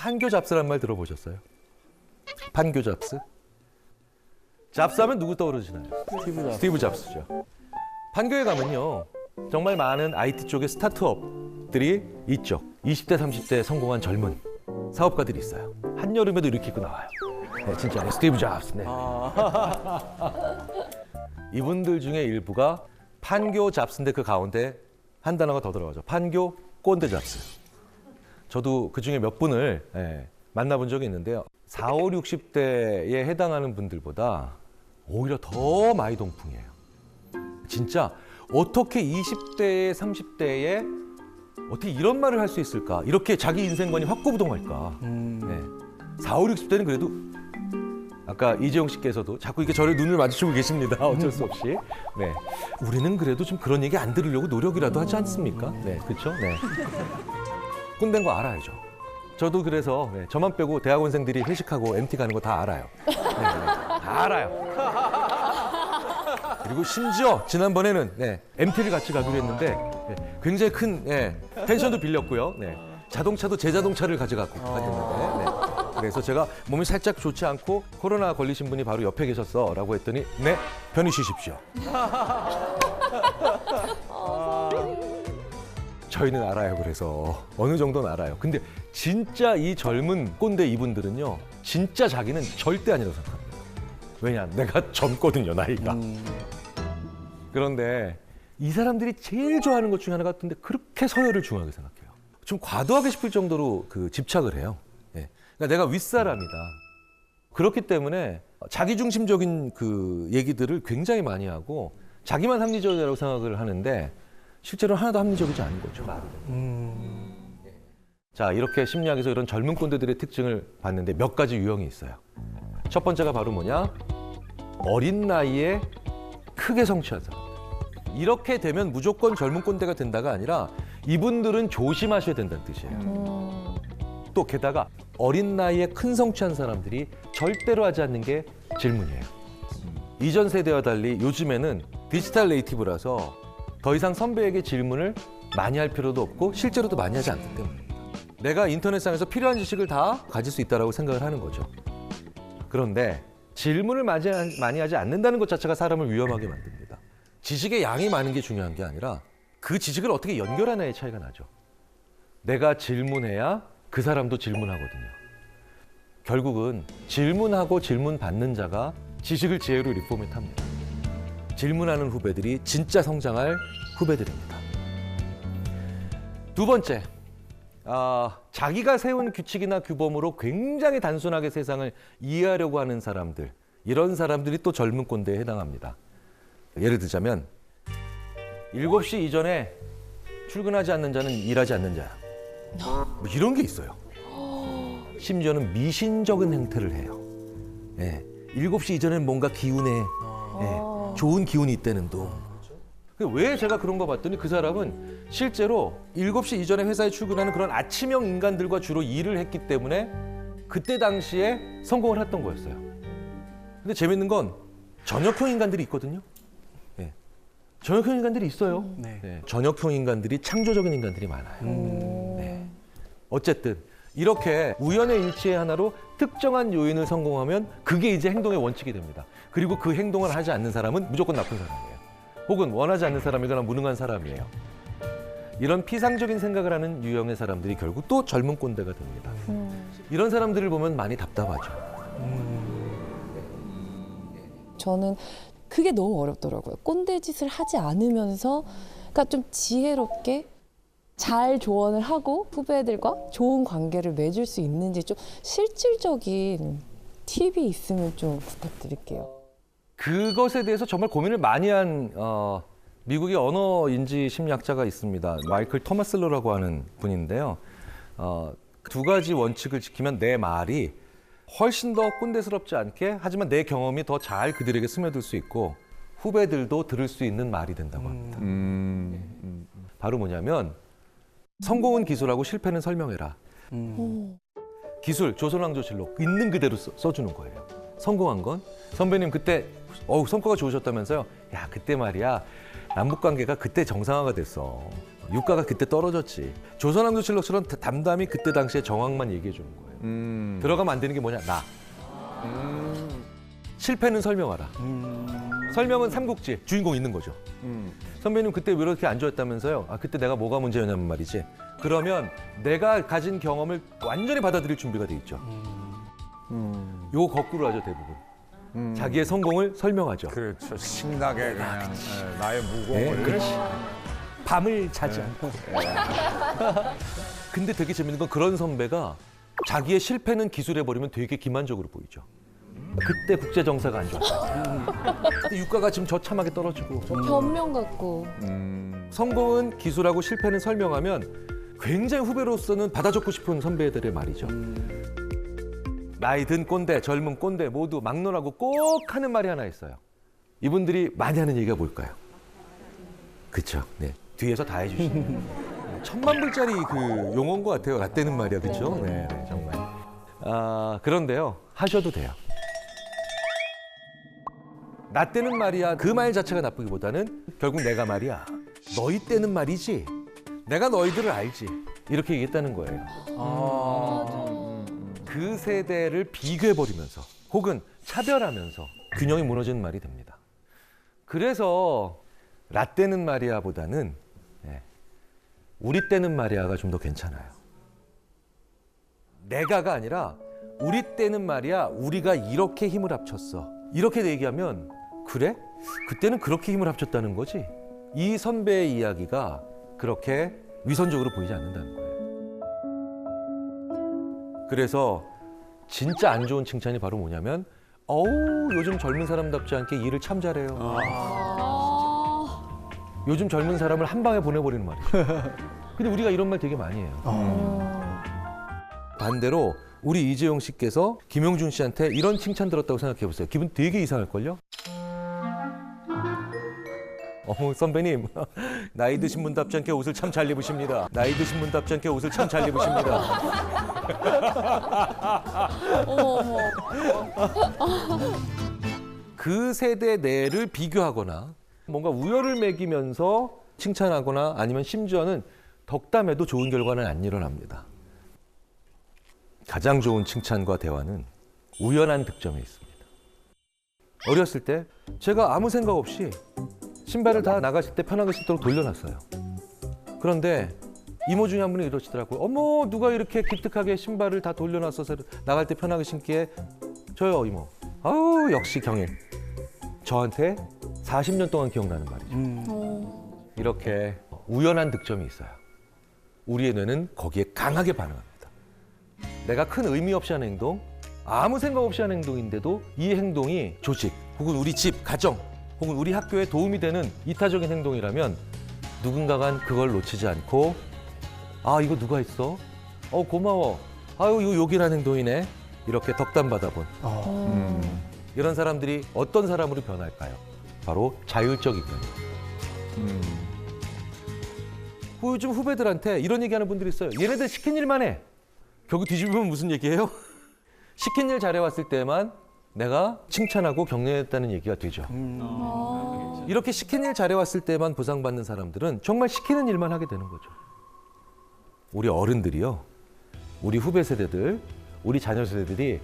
판교 잡스란 말 들어보셨어요? 판교 잡스? 잡스하면 누구 떠오르시나요? 스티브 잡스죠. 판교에 가면요, 정말 많은 IT 쪽의 스타트업들이 있죠. 20대, 30대 성공한 젊은 사업가들이 있어요. 한여름에도 이렇게 입고 나와요. 네, 진짜 스티브 잡스. 네. 이분들 중에 일부가 판교 잡스인데 그 가운데 한 단어가 더 들어가죠. 판교 꼰대 잡스. 저도 그 중에 몇 분을 만나본 적이 있는데요. 40, 60대에 해당하는 분들보다 오히려 더 많이 동풍이에요. 진짜 어떻게 20대에 30대에 어떻게 이런 말을 할 수 있을까? 이렇게 자기 인생관이 확고부동할까? 네. 40, 60대는 그래도 아까 이재용 씨께서도 자꾸 이렇게 저를 눈을 마주치고 계십니다. 어쩔 수 없이. 네. 우리는 그래도 좀 그런 얘기 안 들으려고 노력이라도 하지 않습니까? 네, 그렇죠? 네. 꼰대인 거 알아야죠. 저도 그래서 저만 빼고 대학원생들이 회식하고 MT 가는 거 다 알아요. 네, 다 알아요. 그리고 심지어 지난번에는 MT를 같이 가기로 했는데 굉장히 큰 펜션도 빌렸고요. 자동차도 제 자동차를 가져갔고 갔는데 그래서 제가 몸이 살짝 좋지 않고 코로나 걸리신 분이 바로 옆에 계셨어 라고 했더니 네, 편히 쉬십시오. 저희는 알아요. 그래서 어느 정도는 알아요. 근데 진짜 이 젊은 꼰대 이분들은요, 진짜 자기는 절대 아니라고 생각합니다. 왜냐, 내가 젊거든요, 나이가. 그런데 이 사람들이 제일 좋아하는 것 중에 하나 같은데 그렇게 서열을 중요하게 생각해요. 좀 과도하게 싶을 정도로 집착을 해요. 그러니까 내가 윗사람이다. 그렇기 때문에 자기중심적인 그 얘기들을 굉장히 많이 하고 자기만 합리적이라고 생각을 하는데 실제로 하나도 합리적이지 않은 거죠. 자, 이렇게 심리학에서 이런 젊은 꼰대들의 특징을 봤는데 몇 가지 유형이 있어요. 첫 번째가 바로 뭐냐? 어린 나이에 크게 성취한 사람. 이렇게 되면 무조건 젊은 꼰대가 된다가 아니라 이분들은 조심하셔야 된다는 뜻이에요. 또 게다가 어린 나이에 큰 성취한 사람들이 절대로 하지 않는 게 질문이에요. 이전 세대와 달리 요즘에는 디지털 네이티브라서 더 이상 선배에게 질문을 많이 할 필요도 없고 실제로도 많이 하지 않기 때문입니다. 내가 인터넷상에서 필요한 지식을 다 가질 수 있다고 생각을 하는 거죠. 그런데 질문을 많이 하지 않는다는 것 자체가 사람을 위험하게 만듭니다. 지식의 양이 많은 게 중요한 게 아니라 그 지식을 어떻게 연결하느냐의 차이가 나죠. 내가 질문해야 그 사람도 질문하거든요. 결국은 질문하고 질문받는 자가 지식을 지혜로 리포맷합니다. 질문하는 후배들이 진짜 성장할 후배들입니다. 두 번째, 자기가 세운 규칙이나 규범으로 굉장히 단순하게 세상을 이해하려고 하는 사람들, 이런 사람들이 또 젊은 꼰대에 해당합니다. 예를 들자면 7시 이전에 출근하지 않는 자는 일하지 않는 자야. 뭐 이런 게 있어요. 심지어는 미신적인 행태를 해요. 7시 이전에는 뭔가 기운에 좋은 기운이 있다는 둥. 왜 제가 그런 거 봤더니 그 사람은 실제로 7시 이전에 회사에 출근하는 그런 아침형 인간들과 주로 일을 했기 때문에 그때 당시에 성공을 했던 거였어요. 근데 재밌는 건 저녁형 인간들이 있거든요. 저녁형 인간들이 있어요. 저녁형 인간들이 창조적인 인간들이 많아요. 어쨌든 이렇게 우연의 일치의 하나로 특정한 요인을 성공하면 그게 이제 행동의 원칙이 됩니다. 그리고 그 행동을 하지 않는 사람은 무조건 나쁜 사람이에요. 혹은 원하지 않는 사람이거나 무능한 사람이에요. 이런 피상적인 생각을 하는 유형의 사람들이 결국 또 젊은 꼰대가 됩니다. 이런 사람들을 보면 많이 답답하죠. 저는 그게 너무 어렵더라고요. 꼰대 짓을 하지 않으면서 그러니까 좀 지혜롭게 잘 조언을 하고 후배들과 좋은 관계를 맺을 수 있는지 좀 실질적인 팁이 있으면 좀 부탁드릴게요. 그것에 대해서 정말 고민을 많이 한 미국의 언어인지 심리학자가 있습니다. 마이클 토마슬러라고 하는 분인데요. 두 가지 원칙을 지키면 내 말이 훨씬 더 꼰대스럽지 않게 하지만 내 경험이 더 잘 그들에게 스며들 수 있고 후배들도 들을 수 있는 말이 된다고 합니다. 바로 뭐냐면 성공은 기술하고 실패는 설명해라. 기술, 조선왕조실록 있는 그대로 써주는 거예요. 성공한 건 선배님 그때 성과가 좋으셨다면서요. 야, 그때 말이야 남북관계가 그때 정상화가 됐어. 유가가 그때 떨어졌지. 조선왕조실록처럼 담담히 그때 당시의 정황만 얘기해 주는 거예요. 들어가면 안 되는 게 뭐냐? 나. 실패는 설명하라. 설명은 삼국지 주인공 있는 거죠. 선배님 그때 왜 이렇게 안 좋았다면서요? 아 그때 내가 뭐가 문제였냐면 말이지. 그러면 내가 가진 경험을 완전히 받아들일 준비가 돼 있죠. 요거 거꾸로 하죠 대부분. 자기의 성공을 설명하죠. 그렇죠. 신나게 그냥 나의 네, 무공을. 그렇지. 밤을 자지 않고. 근데 되게 재밌는 건 그런 선배가 자기의 실패는 기술해버리면 되게 기만적으로 보이죠. 그때 국제 정세가 안 좋았어요. 근데 유가가 지금 저참하게 떨어지고. 변명 같고. 성공은 기술하고 실패는 설명하면 굉장히 후배로서는 받아 적고 싶은 선배들의 말이죠. 나이 든 꼰대, 젊은 꼰대 모두 막론하고 꼭 하는 말이 하나 있어요. 이분들이 많이 하는 얘기가 뭘까요? 그렇죠. 네. 뒤에서 다 해주시는. 천만 불짜리 그 용어인 것 같아요. 라떼는 말이야, 그렇죠? 네, 네, 정말. 아 그런데요, 하셔도 돼요. 나 때는 말이야 그 말 자체가 나쁘기보다는 결국 내가 말이야 너희 때는 말이지 내가 너희들을 알지 이렇게 얘기했다는 거예요. 그 세대를 비교해버리면서 혹은 차별하면서 균형이 무너지는 말이 됩니다. 그래서 라떼는 말이야보다는 우리 때는 말이야가 좀 더 괜찮아요. 내가가 아니라 우리 때는 말이야 우리가 이렇게 힘을 합쳤어. 이렇게 얘기하면 그래? 그때는 그렇게 힘을 합쳤다는 거지? 이 선배의 이야기가 그렇게 위선적으로 보이지 않는다는 거예요. 그래서 진짜 안 좋은 칭찬이 바로 뭐냐면 어우 요즘 젊은 사람답지 않게 일을 참 잘해요. 요즘 젊은 사람을 한 방에 보내버리는 말이죠. 근데 우리가 이런 말 되게 많이 해요. 반대로 우리 이재용 씨께서 김용준 씨한테 이런 칭찬 들었다고 생각해 보세요. 기분 되게 이상할걸요? 어머 선배님 나이 드신 분답지 않게 옷을 참 잘 입으십니다. 나이 드신 분답지 않게 옷을 참 잘 입으십니다. 어머. 그 세대 내를 비교하거나 뭔가 우열을 매기면서 칭찬하거나 아니면 심지어는 덕담해도 좋은 결과는 안 일어납니다. 가장 좋은 칭찬과 대화는 우연한 득점에 있습니다. 어렸을 때 제가 아무 생각 없이 신발을 다 나가실 때 편하게 신도록 돌려놨어요. 그런데 이모 중에 한 분이 이러시더라고요. 어머 누가 이렇게 기특하게 신발을 다 돌려놨어서 나갈 때 편하게 신기에. 저요 이모. 아우 역시 경일. 저한테 40년 동안 기억나는 말이죠. 이렇게 우연한 득점이 있어요. 우리의 뇌는 거기에 강하게 반응합니다. 내가 큰 의미 없이 하는 행동, 아무 생각 없이 하는 행동인데도 이 행동이 조직, 혹은 우리 집, 가정, 혹은 우리 학교에 도움이 되는 이타적인 행동이라면 누군가가 그걸 놓치지 않고 아 이거 누가 했어? 고마워. 아유 이거 요긴한 행동이네. 이렇게 덕담 받아본 이런 사람들이 어떤 사람으로 변할까요? 바로 자율적 인간이에요. 요즘 후배들한테 이런 얘기하는 분들이 있어요. 얘네들 시킨 일만 해. 결국 뒤집으면 무슨 얘기예요? 시킨 일 잘해왔을 때만 내가 칭찬하고 격려했다는 얘기가 되죠. 이렇게 시킨 일 잘해왔을 때만 보상받는 사람들은 정말 시키는 일만 하게 되는 거죠. 우리 어른들이요. 우리 후배 세대들, 우리 자녀 세대들이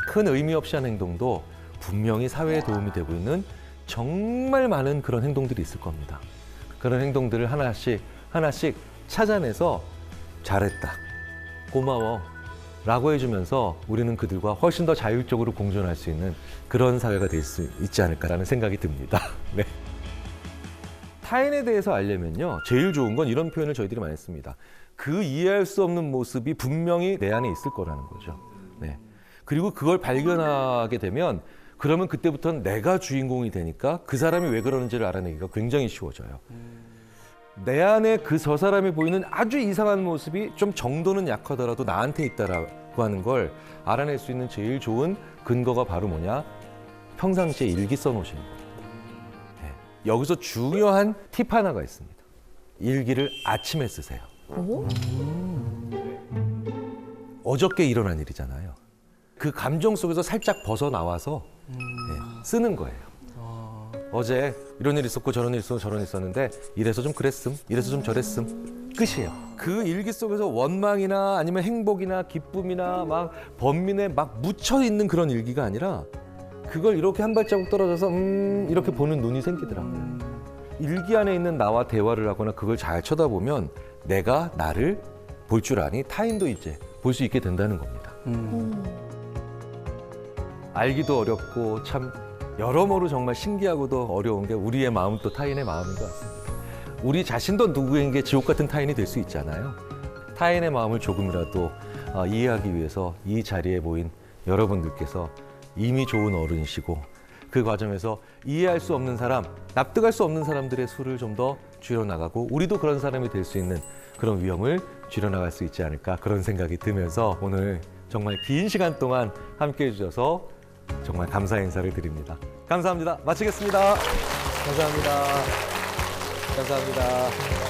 큰 의미 없이 하는 행동도 분명히 사회에 도움이 되고 있는 정말 많은 그런 행동들이 있을 겁니다. 그런 행동들을 하나씩 찾아내서 잘했다, 고마워 라고 해주면서 우리는 그들과 훨씬 더 자율적으로 공존할 수 있는 그런 사회가 될 수 있지 않을까라는 생각이 듭니다. 네. 타인에 대해서 알려면요, 제일 좋은 건 이런 표현을 저희들이 많이 씁니다. 그 이해할 수 없는 모습이 분명히 내 안에 있을 거라는 거죠. 네. 그리고 그걸 발견하게 되면 그러면 그때부터는 내가 주인공이 되니까 그 사람이 왜 그러는지를 알아내기가 굉장히 쉬워져요. 내 안에 저 사람이 보이는 아주 이상한 모습이 좀 정도는 약하더라도 나한테 있다라고 하는 걸 알아낼 수 있는 제일 좋은 근거가 바로 뭐냐? 평상시에 일기 써놓으시는 거예요. 네. 여기서 중요한 팁 하나가 있습니다. 일기를 아침에 쓰세요. 어저께 일어난 일이잖아요. 그 감정 속에서 살짝 벗어나와서 쓰는 거예요. 어제 이런 일 있었고 저런 일 있었고 저런 일 있었는데 이래서 좀 그랬음, 이래서 좀 저랬음. 끝이에요. 그 일기 속에서 원망이나 아니면 행복이나 기쁨이나 막 번민에 막 묻혀 있는 그런 일기가 아니라 그걸 이렇게 한 발자국 떨어져서 이렇게 보는 눈이 생기더라고요. 일기 안에 있는 나와 대화를 하거나 그걸 잘 쳐다보면 내가 나를 볼 줄 아니 타인도 이제 볼 수 있게 된다는 겁니다. 알기도 어렵고 참 여러모로 정말 신기하고도 어려운 게 우리의 마음 또 타인의 마음인 것 같습니다. 우리 자신도 누구에게 지옥 같은 타인이 될 수 있잖아요. 타인의 마음을 조금이라도 이해하기 위해서 이 자리에 모인 여러분들께서 이미 좋은 어른이시고 그 과정에서 이해할 수 없는 사람, 납득할 수 없는 사람들의 수를 좀 더 줄여나가고 우리도 그런 사람이 될 수 있는 그런 위험을 줄여나갈 수 있지 않을까 그런 생각이 들면서 오늘 정말 긴 시간 동안 함께해 주셔서 정말 감사 인사를 드립니다. 감사합니다. 마치겠습니다. 감사합니다. 감사합니다.